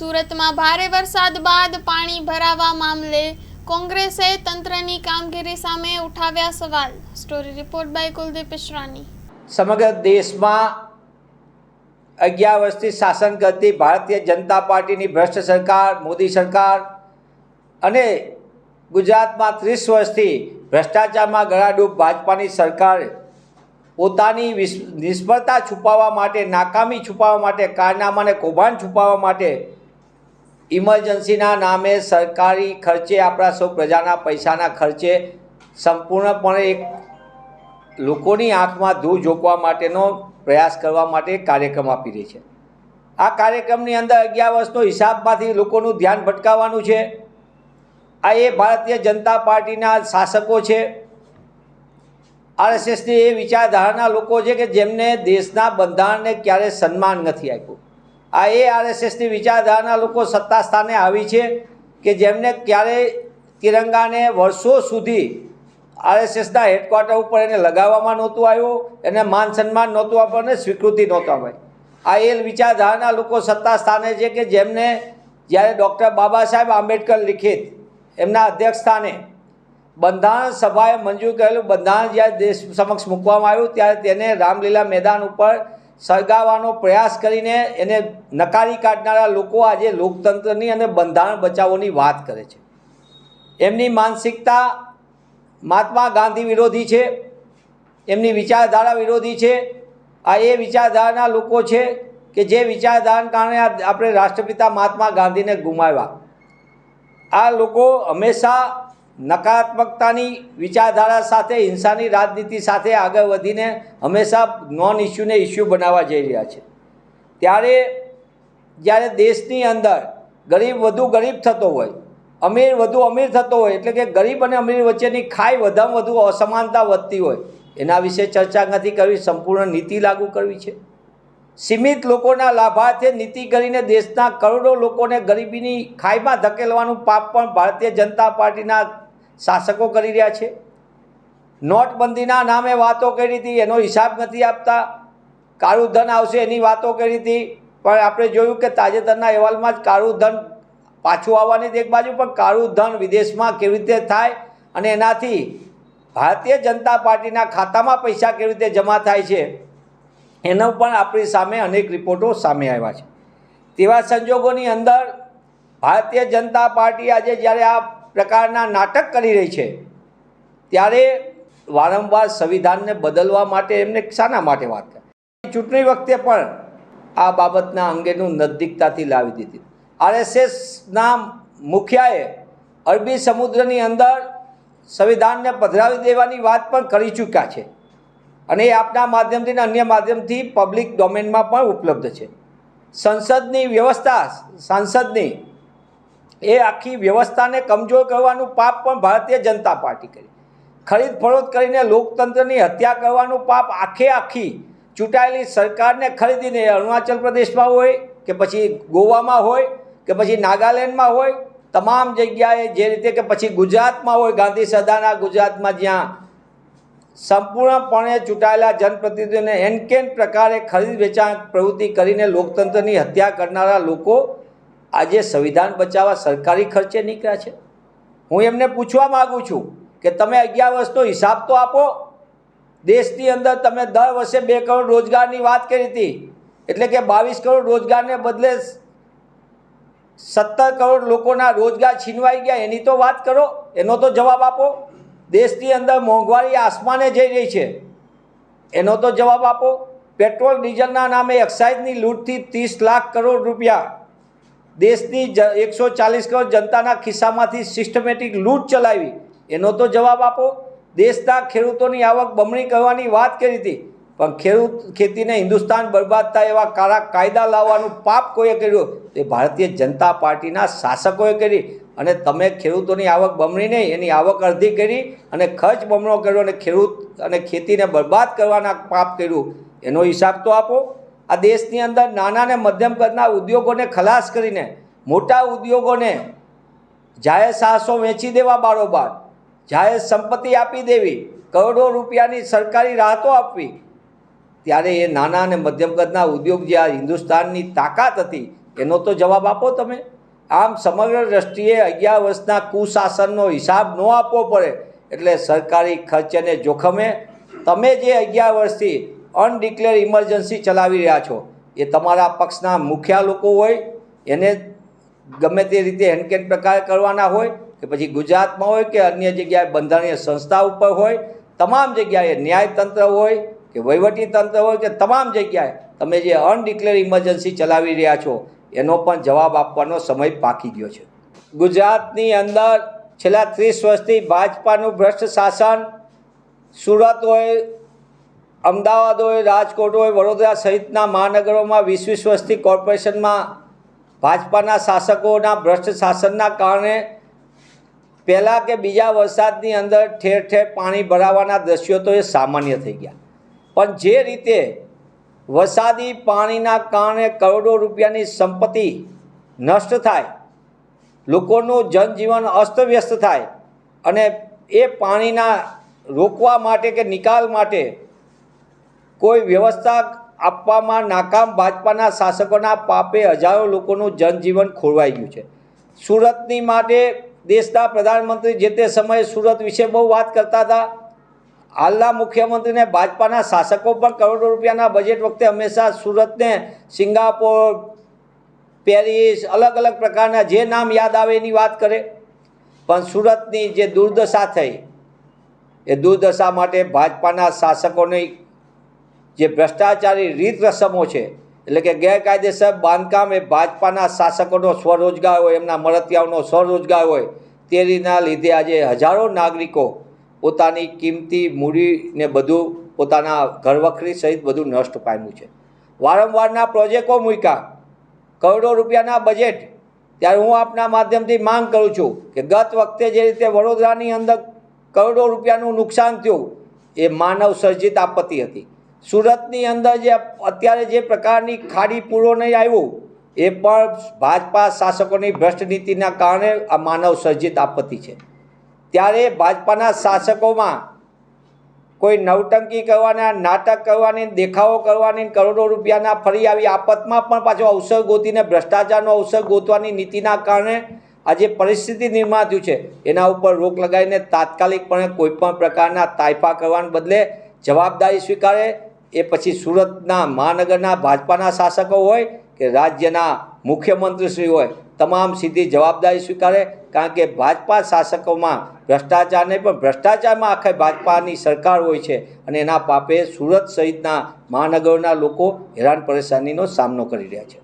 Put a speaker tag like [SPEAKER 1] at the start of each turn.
[SPEAKER 1] સુરતમાં ભારે વરસાદ બાદ પાણી ભરાવા મામલે કોંગ્રેસે તંત્રની કામગીરી સામે ઉઠાવ્યા સવાલ। Story report by Kuldeep Ishrani.
[SPEAKER 2] સમગ્ર દેશમાં 11 વર્ષથી શાસન કરતી ભારતીય જનતા પાર્ટીની ભ્રષ્ટ સરકાર મોદી સરકાર અને ગુજરાતમાં 30 વર્ષથી ભ્રષ્ટાચારમાં ગળાડૂબ ભાજપાની સરકાર પોતાની નિષ્ફળતા છુપાવવા માટે, નાકામી છુપાવવા માટે, કારનામાને કૌભાંડ છુપાવવા માટે ઇમરજન્સીના નામે સરકારી ખર્ચે, આપણા સૌ પ્રજાના પૈસાના ખર્ચે સંપૂર્ણપણે એક લોકોની આંખમાં ધૂળ ઝોકવા માટેનો પ્રયાસ કરવા માટે કાર્યક્રમ આપી રહી છે। આ કાર્યક્રમની અંદર 11 વર્ષનો હિસાબમાંથી લોકોનું ધ્યાન ભટકાવવાનું છે। આ એ ભારતીય જનતા પાર્ટીના શાસકો છે, આરએસએસની એ વિચારધારાના લોકો છે કે જેમને દેશના બંધારણને ક્યારે સન્માન નથી આપ્યું। આ એ આરએસએસની વિચારધારાના લોકો સત્તા સ્થાને આવી છે કે જેમને ક્યારેય તિરંગાને વર્ષો સુધી આરએસએસના હેડક્વાર્ટર ઉપર એને લગાવવામાં નહોતું આવ્યું, એને માન સન્માન નહોતું આપ્યું અને સ્વીકૃતિ નહોતું અપાઈ। આ એ વિચારધારાના લોકો સત્તા સ્થાને છે કે જેમને જ્યારે ડૉક્ટર બાબા સાહેબ આંબેડકર લિખિત એમના અધ્યક્ષ સ્થાને બંધારણ સભાએ મંજૂર કરેલું બંધારણ જ્યારે દેશ સમક્ષ મૂકવામાં આવ્યું ત્યારે તેને રામલીલા મેદાન ઉપર સળગાવવાનો પ્રયાસ કરીને એને નકારી કાઢનારા લોકો આજે લોકતંત્રની અને બંધારણ બચાવોની વાત કરે છે। એમની માનસિકતા મહાત્મા ગાંધી વિરોધી છે, એમની વિચારધારા વિરોધી છે। આ એ વિચારધારાના લોકો છે કે જે વિચારધારાના કારણે આપણે રાષ્ટ્રપિતા મહાત્મા ગાંધીને ગુમાવ્યા। આ લોકો હંમેશા નકારાત્મકતાની વિચારધારા સાથે, હિંસાની રાજનીતિ સાથે આગળ વધીને હંમેશા નોન ઇસ્યુને ઇસ્યુ બનાવવા જઈ રહ્યા છે। ત્યારે જ્યારે દેશની અંદર ગરીબ વધુ ગરીબ થતો હોય, અમીર વધુ અમીર થતો હોય, એટલે કે ગરીબ અને અમીર વચ્ચેની ખાઈ વધારે વધુ અસમાનતા વધતી હોય, એના વિશે ચર્ચા નથી કરવી, સંપૂર્ણ નીતિ લાગુ કરવી છે। સીમિત લોકોના લાભાર્થે નીતિ કરીને દેશના કરોડો લોકોને ગરીબીની ખાઈમાં ધકેલવાનું પાપ પણ ભારતીય જનતા પાર્ટીના શાસકો કરી રહ્યા છે। નોટબંધીના નામે વાતો કરી હતી, એનો હિસાબ નથી આપતા। કાળું ધન આવશે એની વાતો કરી હતી, પણ આપણે જોયું કે તાજેતરના અહેવાલમાં જ કાળું ધન પાછું આવવાની એક બાજુ, પણ કાળું ધન વિદેશમાં કેવી રીતે થાય અને એનાથી ભારતીય જનતા પાર્ટીના ખાતામાં પૈસા કેવી રીતે જમા થાય છે એનો પણ આપણી સામે અનેક રિપોર્ટો સામે આવ્યા છે। તેવા સંજોગોની અંદર ભારતીય જનતા પાર્ટી આજે જ્યારે આ પ્રકારના નાટક કરી રહી છે ત્યારે વારંવાર સંવિધાનને બદલવા માટે એમને શાના માટે વાત કરે? ચૂંટણી વખતે પણ આ બાબતના અંગેનું નજદીકતાથી લાવી દીધી। આરએસએસના મુખિયાએ અરબી સમુદ્રની અંદર સંવિધાનને પધરાવી દેવાની વાત પણ કરી ચૂક્યા છે અને એ આપના માધ્યમથી અને અન્ય માધ્યમથી પબ્લિક ડોમેનમાં પણ ઉપલબ્ધ છે। સંસદની વ્યવસ્થા, સાંસદની એ આખી વ્યવસ્થાને કમજોર કરવાનું પાપ પણ ભારતીય જનતા પાર્ટી કરી। ખરીદ ફરોડ કરીને લોકતંત્રની હત્યા કરવાનું પાપ આખી ચૂંટાયેલી સરકારને ખરીદીને, અરુણાચલ પ્રદેશમાં હોય કે પછી ગોવામાં હોય કે પછી નાગાલેન્ડમાં હોય, તમામ જગ્યાએ જે રીતે કે પછી ગુજરાતમાં હોય, ગાંધી સદાના ગુજરાતમાં જ્યાં સંપૂર્ણપણે ચૂંટાયેલા જનપ્રતિનિધિઓને એનકેન પ્રકારે ખરીદ વેચાણ પ્રવૃત્તિ કરીને લોકતંત્રની હત્યા કરનારા લોકો આજે સંવિધાન બચાવવા સરકારી ખર્ચે નીકળ્યા છે। હું એમને પૂછવા માગું છું કે તમે 11 વર્ષનો હિસાબ તો આપો। દેશની અંદર તમે દર વર્ષે 2 કરોડ રોજગારની વાત કરી હતી, એટલે કે 22 કરોડ રોજગારને બદલે 17 કરોડ લોકોના રોજગાર છીનવાઈ ગયા, એની તો વાત કરો, એનો તો જવાબ આપો। દેશની અંદર મોંઘવારી આસમાને જઈ રહી છે, એનો તો જવાબ આપો। પેટ્રોલ ડીઝલના નામે એક્સાઇઝની લૂંટથી 30 લાખ કરોડ રૂપિયા દેશની 140 કરોડ જનતાના ખિસ્સામાંથી સિસ્ટમેટિક લૂંટ ચલાવી, એનો તો જવાબ આપો। દેશના ખેડૂતોની આવક બમણી કરવાની વાત કરી હતી, પણ ખેતીને હિન્દુસ્તાન બરબાદ થાય એવા કાળા કાયદા લાવવાનું પાપ કોઈએ કર્યું તે ભારતીય જનતા પાર્ટીના શાસકોએ કરી અને તમે ખેડૂતોની આવક બમણી નહીં, એની આવક અડધી કરી અને ખર્ચ બમણો કર્યો અને ખેડૂત અને ખેતીને બરબાદ કરવાના પાપ કર્યું, એનો હિસાબ તો આપો। આ દેશની અંદર નાના અને મધ્યમ કદના ઉદ્યોગોને ખલાસ કરીને મોટા ઉદ્યોગોને જાહેર સાહસો વેચી દેવા, બારોબાર જાહેર સંપત્તિ આપી દેવી, કરોડો રૂપિયાની સરકારી રાહતો આપવી, ત્યારે એ નાના અને મધ્યમ કદના ઉદ્યોગ જે આ હિન્દુસ્તાનની તાકાત હતી એનો તો જવાબ આપો તમે. આમ સમગ્ર દ્રષ્ટિએ 11 વર્ષના કુશાસનનો હિસાબ ન આપવો પડે એટલે સરકારી ખર્ચને જોખમે તમે જે 11 વર્ષથી અનડિક્લેર ઇમરજન્સી ચલાવી રહ્યા છો એ તમારા પક્ષના મુખ્ય લોકો હોય એને ગમે તે રીતે હેન્ડકેન પ્રકાર કરવાના હોય કે પછી ગુજરાતમાં હોય કે અન્ય જગ્યાએ બંધારણીય સંસ્થા ઉપર હોય, તમામ જગ્યાએ ન્યાયતંત્ર હોય કે વહીવટી તંત્ર હોય કે તમામ જગ્યાએ તમે જે અનડિક્લેર ઇમરજન્સી ચલાવી રહ્યા છો એનો પણ જવાબ આપવાનો સમય પાકી ગયો છે. ગુજરાતની અંદર છેલ્લા 30 વર્ષથી ભાજપાનું ભ્રષ્ટ શાસન સુરત હોય, અમદાવાદ હોય, રાજકોટ હોય, વડોદરા સહિતના મહાનગરોમાં 20 વર્ષથી કોર્પોરેશનમાં ભાજપાના શાસકોના ભ્રષ્ટ શાસનના કારણે પહેલાં કે બીજા વરસાદની અંદર ઠેર ઠેર પાણી ભરાવાના દ્રશ્યો તો એ સામાન્ય થઈ ગયા. પણ જે રીતે વરસાદી પાણીના કારણે કરોડો રૂપિયાની સંપત્તિ નષ્ટ થાય, લોકોનું જનજીવન અસ્તવ્યસ્ત થાય અને એ પાણીના રોકવા માટે કે નિકાલ માટે કોઈ વ્યવસ્થા આપવામાં નાકામ ભાજપાના શાસકોના પાપે હજારો લોકોનું જનજીવન ખોરવાઈ ગયું છે. સુરતની માટે દેશના પ્રધાનમંત્રી જે તે સમયે સુરત વિશે બહુ વાત કરતા હતા. હાલના મુખ્યમંત્રીને ભાજપાના શાસકો પણ કરોડો રૂપિયાના બજેટ વખતે હંમેશા સુરતને સિંગાપોર, પેરિસ, અલગ અલગ પ્રકારના જે નામ યાદ આવે એની વાત કરે. પણ સુરતની જે દુર્દશા થઈ એ દુર્દશા માટે ભાજપાના શાસકોની જે ભ્રષ્ટાચારી રીત રસમો છે એટલે કે ગેરકાયદેસર બાંધકામ એ ભાજપાના શાસકોનો સ્વરોજગાર હોય, એમના મળતિયાઓનો સ્વરોજગાર હોય, તેના લીધે આજે હજારો નાગરિકો પોતાની કિંમતી મૂડીને બધું પોતાના ઘરવખરી સહિત બધું નષ્ટ પામ્યું છે. વારંવારના પ્રોજેક્ટો મૂક્યા, કરોડો રૂપિયાના બજેટ. ત્યારે હું આપના માધ્યમથી માંગ કરું છું કે ગત વખતે જે રીતે વડોદરાની અંદર કરોડો રૂપિયાનું નુકસાન થયું એ માનવ સર્જિત આપત્તિ હતી. સુરતની અંદર જે અત્યારે જે પ્રકારની ખાડી પૂરો નહીં આવ્યું એ પણ ભાજપા શાસકોની ભ્રષ્ટ નીતિના કારણે આ માનવ સર્જિત આપત્તિ છે. ત્યારે ભાજપાના શાસકોમાં કોઈ નવટંકી કરવાના, નાટક કરવાની, દેખાવો કરવાની, કરોડો રૂપિયાના ફરી આવી આફતમાં પણ પાછો અવસર ગોતીને ભ્રષ્ટાચારનો અવસર ગોતવાની નીતિના કારણે આ જે પરિસ્થિતિ નિર્માણ થયું છે એના ઉપર રોક લગાવીને તાત્કાલિકપણે કોઈપણ પ્રકારના તાઇફા કરવાને બદલે જવાબદારી સ્વીકારે. એ પછી સુરતના મહાનગરના ભાજપાના શાસકો હોય કે રાજ્યના મુખ્યમંત્રીશ્રી હોય, તમામ સીધી જવાબદારી સ્વીકારે. કારણ કે ભાજપા શાસકોમાં ભ્રષ્ટાચાર નહીં પણ ભ્રષ્ટાચારમાં આખે ભાજપાની સરકાર હોય છે અને એના પાપે સુરત સહિતના મહાનગરોના લોકો હેરાન પરેશાનીનો સામનો કરી રહ્યા છે.